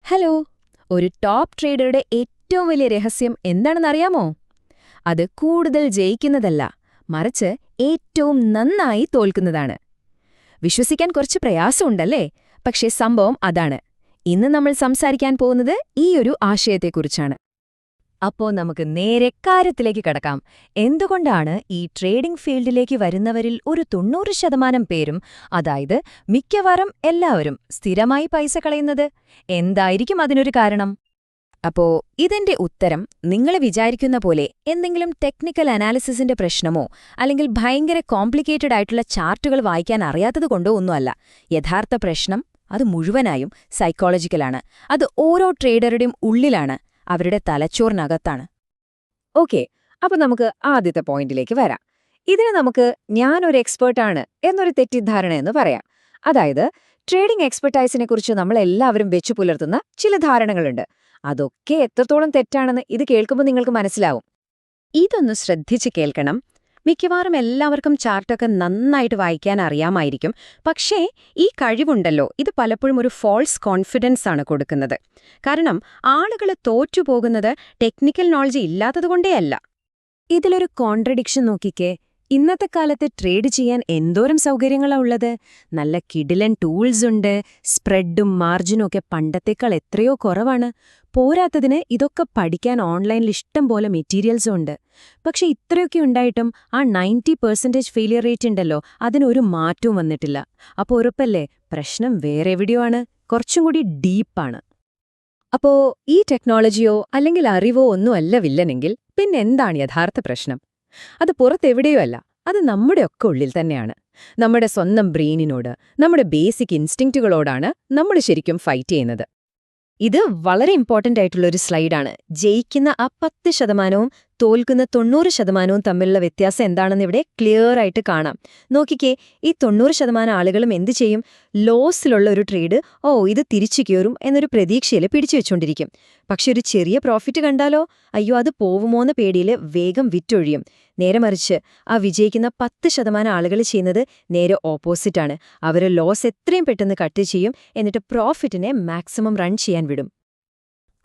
Hello. ഒരു top ട്രേഡറുടെ ഏറ്റവും വലിയ രഹസ്യം എന്താണെന്നറിയാമോ? അത് കൂടുതൽ ജയിക്കുന്നതല്ല, മറിച്ച് ഏറ്റവും നന്നായി തോൽക്കുന്നതാണ്. വിശ്വസിക്കാൻ കുറച്ച് പ്രയാസമുണ്ടല്ലേ? പക്ഷേ സംഭവം അതാണ്. ഇന്ന് നമ്മൾ സംസാരിക്കാൻ പോകുന്നത് ഈയൊരു ആശയത്തെക്കുറിച്ചാണ്. അപ്പോ നമുക്ക് നേരെ കാര്യത്തിലേക്ക് കടക്കാം. എന്തുകൊണ്ടാണ് ഈ ട്രേഡിംഗ് ഫീൽഡിലേക്ക് വരുന്നവരിൽ ഒരു 90% പേരും, അതായത് മിക്കവാറും എല്ലാവരും, സ്ഥിരമായി പൈസ കളയുന്നത്? എന്തായിരിക്കും അതിനൊരു കാരണം? അപ്പോ ഇതിന്റെ ഉത്തരം നിങ്ങൾ വിചാരിക്കുന്ന പോലെ എന്തെങ്കിലും ടെക്നിക്കൽ അനാലിസിസിന്റെ പ്രശ്നമോ അല്ലെങ്കിൽ ഭയങ്കര കോംപ്ലിക്കേറ്റഡ് ആയിട്ടുള്ള ചാർട്ടുകൾ വായിക്കാൻ അറിയാത്തതുകൊണ്ടോ ഒന്നുമല്ല. യഥാർത്ഥ പ്രശ്നം അത് മുഴുവനായും സൈക്കോളജിക്കലാണ്. അത് ഓരോ ട്രേഡറുടെയും ഉള്ളിലാണ്, അവരുടെ തലച്ചോറിനകത്താണ്. ഓക്കെ, അപ്പൊ നമുക്ക് ആദ്യത്തെ പോയിന്റിലേക്ക് വരാം. ഇതിന് നമുക്ക് ഞാനൊരു എക്സ്പേർട്ടാണ് എന്നൊരു തെറ്റിദ്ധാരണ എന്ന് പറയാം. അതായത് ട്രേഡിംഗ് എക്സ്പെർട്ടൈസിനെ കുറിച്ച് നമ്മളെല്ലാവരും വെച്ചു പുലർത്തുന്ന ചില ധാരണകളുണ്ട്. അതൊക്കെ എത്രത്തോളം തെറ്റാണെന്ന് ഇത് കേൾക്കുമ്പോൾ നിങ്ങൾക്ക് മനസ്സിലാവും. ഇതൊന്ന് ശ്രദ്ധിച്ച് കേൾക്കണം. മിക്കവാറും എല്ലാവർക്കും ചാർട്ടൊക്കെ നന്നായിട്ട് വായിക്കാൻ അറിയാമായിരിക്കും. പക്ഷേ ഈ കഴിവുണ്ടല്ലോ, ഇത് പലപ്പോഴും ഒരു ഫോൾസ് കോൺഫിഡൻസ് ആണ് കൊടുക്കുന്നത്. കാരണം ആളുകൾ തോറ്റുപോകുന്നത് ടെക്നിക്കൽ നോളജ് ഇല്ലാത്തതുകൊണ്ടേയല്ല. ഇതിലൊരു കോൺട്രഡിക്ഷൻ നോക്കിക്കേ. ഇന്നത്തെ കാലത്ത് ട്രേഡ് ചെയ്യാൻ എന്തോരം സൗകര്യങ്ങളാ ഉള്ളത്. നല്ല കിടിലൻ ടൂൾസ് ഉണ്ട്. സ്പ്രെഡും മാർജിനും ഒക്കെ പണ്ടത്തേക്കാൾ എത്രയോ കുറവാണ്. പോരാത്തതിന് ഇതൊക്കെ പഠിക്കാൻ ഓൺലൈനിൽ ഇഷ്ടം പോലെ മെറ്റീരിയൽസും ഉണ്ട്. പക്ഷെ ഇത്രയൊക്കെ ഉണ്ടായിട്ടും ആ 90% ഫെയിലിയർ റേറ്റ് ഉണ്ടല്ലോ, അതിനൊരു മാറ്റവും വന്നിട്ടില്ല. അപ്പോൾ ഉറപ്പല്ലേ പ്രശ്നം വേറെ എവിടെയോ ആണ്, കുറച്ചും കൂടി ഡീപ്പാണ്. അപ്പോ ഈ ടെക്നോളജിയോ അല്ലെങ്കിൽ അറിവോ ഒന്നുമല്ല വില്ലനെങ്കിൽ പിന്നെന്താണ് യഥാർത്ഥ പ്രശ്നം? അത് പുറത്തെവിടെയോ അല്ല, അത് നമ്മുടെയൊക്കെ ഉള്ളിൽ തന്നെയാണ്. നമ്മുടെ സ്വന്തം ബ്രെയിനിനോട്, നമ്മുടെ ബേസിക് ഇൻസ്റ്റിങ്ക്റ്റുകളോടാണ് നമ്മൾ ശരിക്കും ഫൈറ്റ് ചെയ്യുന്നത്. ഇത് വളരെ ഇമ്പോർട്ടന്റ് ആയിട്ടുള്ളൊരു സ്ലൈഡാണ്. ജയിക്കുന്ന ആ 10%വും തോൽക്കുന്ന 90%വും തമ്മിലുള്ള വ്യത്യാസം എന്താണെന്ന് ഇവിടെ ക്ലിയർ ആയിട്ട് കാണാം. നോക്കിക്കേ, ഈ 90% ആളുകളും എന്തു ചെയ്യും? ലോസിലുള്ള ഒരു ട്രേഡ്, ഇത് തിരിച്ചു കയറും എന്നൊരു പ്രതീക്ഷയിൽ പിടിച്ചു വെച്ചുകൊണ്ടിരിക്കും. പക്ഷെ ഒരു ചെറിയ പ്രോഫിറ്റ് കണ്ടാലോ, അയ്യോ അത് പോവുമോന്ന പേടിയിൽ വേഗം വിറ്റൊഴിയും. നേരെ മറിച്ച് ആ വിജയിക്കുന്ന 10% ആളുകൾ ചെയ്യുന്നത് നേരെ ഓപ്പോസിറ്റാണ്. അവർ ലോസ് എത്രയും പെട്ടെന്ന് കട്ട് ചെയ്യും, എന്നിട്ട് പ്രോഫിറ്റിനെ മാക്സിമം റൺ ചെയ്യാൻ വിടും.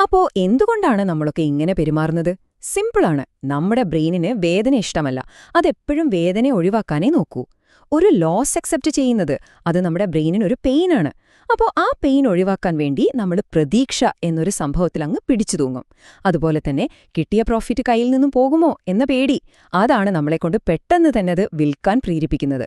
അപ്പോ എന്തുകൊണ്ടാണ് നമ്മളൊക്കെ ഇങ്ങനെ പെരുമാറുന്നത്? സിമ്പിളാണ്. നമ്മുടെ ബ്രെയിനിന് വേദന ഇഷ്ടമല്ല. അതെപ്പോഴും വേദന ഒഴിവാക്കാനേ നോക്കൂ. ഒരു ലോസ് അക്സെപ്റ്റ് ചെയ്യുന്നത്, അത് നമ്മുടെ ബ്രെയിനിനൊരു പെയിനാണ്. അപ്പോൾ ആ പെയിൻ ഒഴിവാക്കാൻ വേണ്ടി നമ്മൾ പ്രതീക്ഷ എന്നൊരു സംഭവത്തിൽ അങ്ങ് പിടിച്ചു തൂങ്ങും. അതുപോലെ തന്നെ കിട്ടിയ പ്രോഫിറ്റ് കയ്യിൽ നിന്നും പോകുമോ എന്ന പേടി, അതാണ് നമ്മളെക്കൊണ്ട് പെട്ടെന്ന് തന്നെ അത് വിൽക്കാൻ പ്രേരിപ്പിക്കുന്നത്.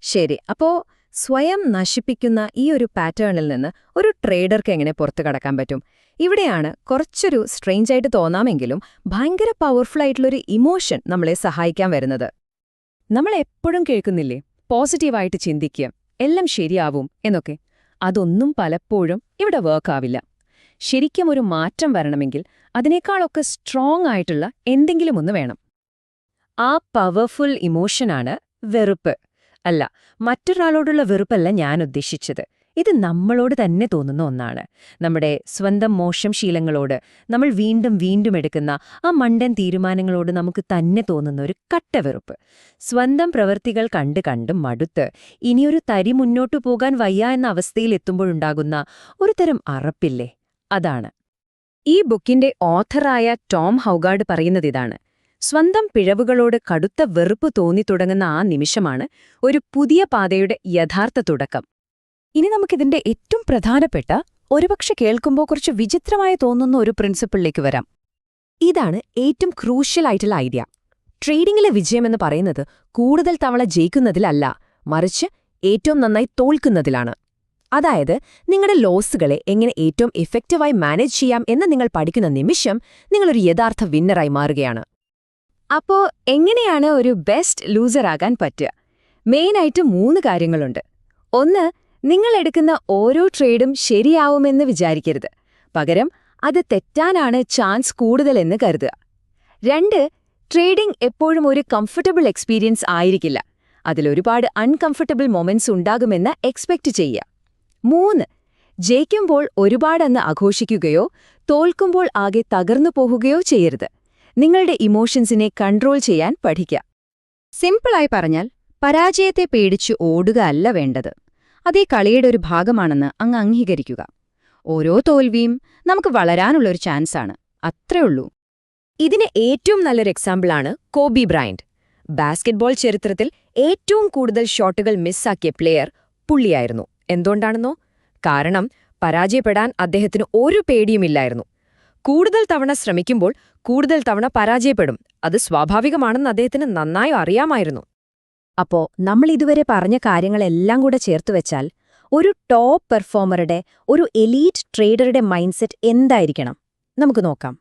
ശരി, അപ്പോ സ്വയം നശിപ്പിക്കുന്ന ഈ ഒരു പാറ്റേണിൽ നിന്ന് ഒരു ട്രേഡർക്ക് എങ്ങനെ പുറത്തു കടക്കാൻ പറ്റും? ഇവിടെയാണ് കുറച്ചൊരു സ്ട്രെയിഞ്ചായിട്ട് തോന്നാമെങ്കിലും ഭയങ്കര പവർഫുൾ ആയിട്ടുള്ളൊരു ഇമോഷൻ നമ്മളെ സഹായിക്കാൻ വരുന്നത്. നമ്മൾ എപ്പോഴും കേൾക്കുന്നില്ലേ, പോസിറ്റീവായിട്ട് ചിന്തിക്കുക, എല്ലാം ശരിയാവും എന്നൊക്കെ. അതൊന്നും പലപ്പോഴും ഇവിടെ വർക്കാവില്ല. ശരിക്കും ഒരു മാറ്റം വരണമെങ്കിൽ അതിനേക്കാളൊക്കെ സ്ട്രോങ് ആയിട്ടുള്ള എന്തെങ്കിലും ഒന്ന് വേണം. ആ പവർഫുൾ ഇമോഷനാണ് വെറുപ്പ്. അല്ല, മറ്റൊരാളോടുള്ള വെറുപ്പല്ല ഞാൻ ഉദ്ദേശിച്ചത്. ഇത് നമ്മളോട് തന്നെ തോന്നുന്ന ഒന്നാണ്. നമ്മുടെ സ്വന്തം മോശം ശീലങ്ങളോട്, നമ്മൾ വീണ്ടും വീണ്ടും എടുക്കുന്ന ആ മണ്ടൻ തീരുമാനങ്ങളോട് നമുക്ക് തന്നെ തോന്നുന്ന ഒരു കട്ട വെറുപ്പ്. സ്വന്തം പ്രവൃത്തികൾ കണ്ടും മടുത്ത് ഇനിയൊരു തരി മുന്നോട്ടു പോകാൻ വയ്യ എന്ന അവസ്ഥയിൽ എത്തുമ്പോഴുണ്ടാകുന്ന ഒരു തരം അറപ്പില്ലേ, അതാണ്. ഈ ബുക്കിന്റെ ഓഥറായ ടോം ഹൗഗാർഡ് പറയുന്നതിതാണ്. സ്വന്തം പിഴവുകളോട് കടുത്ത വെറുപ്പ് തോന്നിത്തുടങ്ങുന്ന ആ നിമിഷമാണ് ഒരു പുതിയ പാതയുടെ യഥാർത്ഥ തുടക്കം. ഇനി നമുക്കിതിന്റെ ഏറ്റവും പ്രധാനപ്പെട്ട, ഒരുപക്ഷെ കേൾക്കുമ്പോൾ കുറച്ച് വിചിത്രമായി തോന്നുന്ന ഒരു പ്രിൻസിപ്പിളിലേക്ക് വരാം. ഇതാണ് ഏറ്റവും ക്രൂഷ്യൽ ആയിട്ടുള്ള ഐഡിയ. ട്രേഡിംഗിലെ വിജയമെന്ന് പറയുന്നത് കൂടുതൽ തവണ ജയിക്കുന്നതിലല്ല, മറിച്ച് ഏറ്റവും നന്നായി തോൽക്കുന്നതിലാണ്. അതായത് നിങ്ങളുടെ ലോസുകളെ എങ്ങനെ ഏറ്റവും എഫക്റ്റീവായി മാനേജ് ചെയ്യാം എന്ന് നിങ്ങൾ പഠിക്കുന്ന നിമിഷം നിങ്ങളൊരു യഥാർത്ഥ വിന്നറായി മാറുകയാണ്. അപ്പോ എങ്ങനെയാണ് ഒരു ബെസ്റ്റ് ലൂസറാകാൻ പറ്റുക? മെയിനായിട്ട് 3 കാര്യങ്ങളുണ്ട്. ഒന്ന്, നിങ്ങൾ എടുക്കുന്ന ഓരോ ട്രേഡും ശരിയാവുമെന്ന് വിചാരിക്കരുത്. പകരം അത് തെറ്റാനാണ് ചാൻസ് കൂടുതലെന്ന് കരുതുക. 2, ട്രേഡിംഗ് എപ്പോഴും ഒരു കംഫർട്ടബിൾ എക്സ്പീരിയൻസ് ആയിരിക്കില്ല. അതിലൊരുപാട് അൺകംഫർട്ടബിൾ മൊമെന്റ്സ് ഉണ്ടാകുമെന്ന് എക്സ്പെക്റ്റ് ചെയ്യുക. 3, ജയിക്കുമ്പോൾ ഒരുപാടന്ന് ആഘോഷിക്കുകയോ തോൽക്കുമ്പോൾ ആകെ തകർന്നു പോകുകയോ ചെയ്യരുത്. നിങ്ങളുടെ ഇമോഷൻസിനെ കൺട്രോൾ ചെയ്യാൻ പഠിക്കുക. സിമ്പിളായി പറഞ്ഞാൽ, പരാജയത്തെ പേടിച്ച് ഓടുക അല്ല വേണ്ടത്. അതേ കളിയുടെ ഒരു ഭാഗമാണെന്ന് അങ്ങ് അംഗീകരിക്കുക. ഓരോ തോൽവിയും നമുക്ക് വളരാനുള്ളൊരു ചാൻസാണ്. അത്രേ ഉള്ളൂ. ഇതിന് ഏറ്റവും നല്ലൊരു എക്സാമ്പിളാണ് കോബി ബ്രയന്റ്. ബാസ്കറ്റ്ബോൾ ചരിത്രത്തിൽ ഏറ്റവും കൂടുതൽ ഷോട്ടുകൾ മിസ്സാക്കിയ പ്ലെയർ പുള്ളിയായിരുന്നു. എന്തുകൊണ്ടാണെന്നോ? കാരണം പരാജയപ്പെടാൻ അദ്ദേഹത്തിന് ഒരു പേടിയുമില്ലായിരുന്നു. കൂടുതൽ തവണ ശ്രമിക്കുമ്പോൾ കൂടുതൽ തവണ പരാജയപ്പെടും. അത് സ്വാഭാവികമാണെന്ന് അദ്ദേഹത്തിന് നന്നായി അറിയാമായിരുന്നു. അപ്പോ നമ്മൾ ഇതുവരെ പറഞ്ഞ കാര്യങ്ങളെല്ലാം കൂടെ ചേർത്തുവെച്ചാൽ ഒരു ടോപ്പ് പെർഫോമറുടെ, ഒരു എലീറ്റ് ട്രേഡറുടെ മൈൻഡ്സെറ്റ് എന്തായിരിക്കണം? നമുക്ക് നോക്കാം.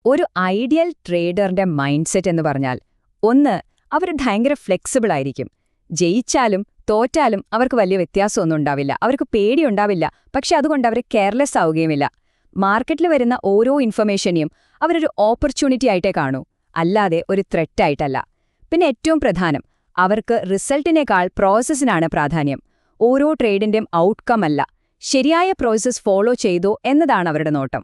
ഒരു ഐഡിയൽ ട്രേഡറിന്റെ മൈൻഡ് സെറ്റ് എന്ന് പറഞ്ഞാൽ, ഒന്ന്, അവർ ഭയങ്കര ഫ്ലെക്സിബിൾ ആയിരിക്കും. ജയിച്ചാലും തോറ്റാലും അവർക്ക് വലിയ വ്യത്യാസമൊന്നും ഉണ്ടാവില്ല. അവർക്ക് പേടിയുണ്ടാവില്ല. പക്ഷെ അതുകൊണ്ട് അവർ കെയർലെസ് ആവുകയുമില്ല. മാർക്കറ്റിൽ വരുന്ന ഓരോ ഇൻഫർമേഷനെയും അവരൊരു ഓപ്പർച്യൂണിറ്റി ആയിട്ടേ കാണൂ, അല്ലാതെ ഒരു ത്രെറ്റായിട്ടല്ല. പിന്നെ ഏറ്റവും പ്രധാനം, അവർക്ക് റിസൾട്ടിനേക്കാൾ പ്രോസസ്സിനാണ് പ്രാധാന്യം. ഓരോ ട്രേഡിന്റെയും ഔട്ട്കം അല്ല, ശരിയായ പ്രോസസ്സ് ഫോളോ ചെയ്തോ എന്നതാണ് അവരുടെ നോട്ടം.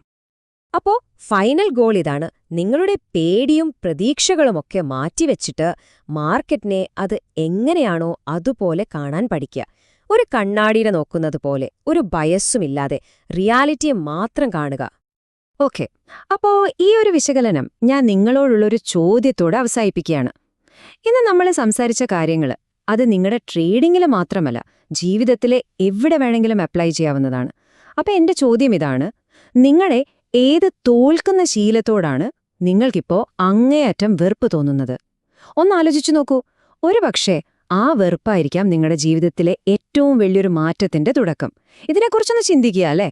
അപ്പോ ഫൈനൽ ഗോൾ ഇതാണ്: നിങ്ങളുടെ പേടിയും പ്രതീക്ഷകളുമൊക്കെ മാറ്റിവെച്ചിട്ട് മാർക്കറ്റിനെ അത് എങ്ങനെയാണോ അതുപോലെ കാണാൻ പഠിക്കുക. ഒരു കണ്ണാടിയെ നോക്കുന്നത് പോലെ, ഒരു ബയസ്സുമില്ലാതെ റിയാലിറ്റിയെ മാത്രം കാണുക. ഓക്കെ, അപ്പോ ഈ ഒരു വിശകലനം ഞാൻ നിങ്ങളോടുള്ളൊരു ചോദ്യത്തോടെ അവസാനിപ്പിക്കുകയാണ്. ഇന്ന് നമ്മൾ സംസാരിച്ച കാര്യങ്ങൾ അത് നിങ്ങളുടെ ട്രേഡിങ്ങിൽ മാത്രമല്ല, ജീവിതത്തിലെ എവിടെ വേണമെങ്കിലും അപ്ലൈ ചെയ്യാവുന്നതാണ്. അപ്പൊ എന്റെ ചോദ്യം ഇതാണ്: നിങ്ങളെ ഏത് തോൽക്കുന്ന ശീലത്തോടാണ് നിങ്ങൾക്കിപ്പോ അങ്ങേയറ്റം വെറുപ്പ് തോന്നുന്നത്? ഒന്നാലോചിച്ചു നോക്കൂ. ഒരുപക്ഷേ ആ വെറുപ്പായിരിക്കാം നിങ്ങളുടെ ജീവിതത്തിലെ ഏറ്റവും വലിയൊരു മാറ്റത്തിന്റെ തുടക്കം. ഇതിനെക്കുറിച്ചൊന്ന് ചിന്തിക്കുക, അല്ലേ?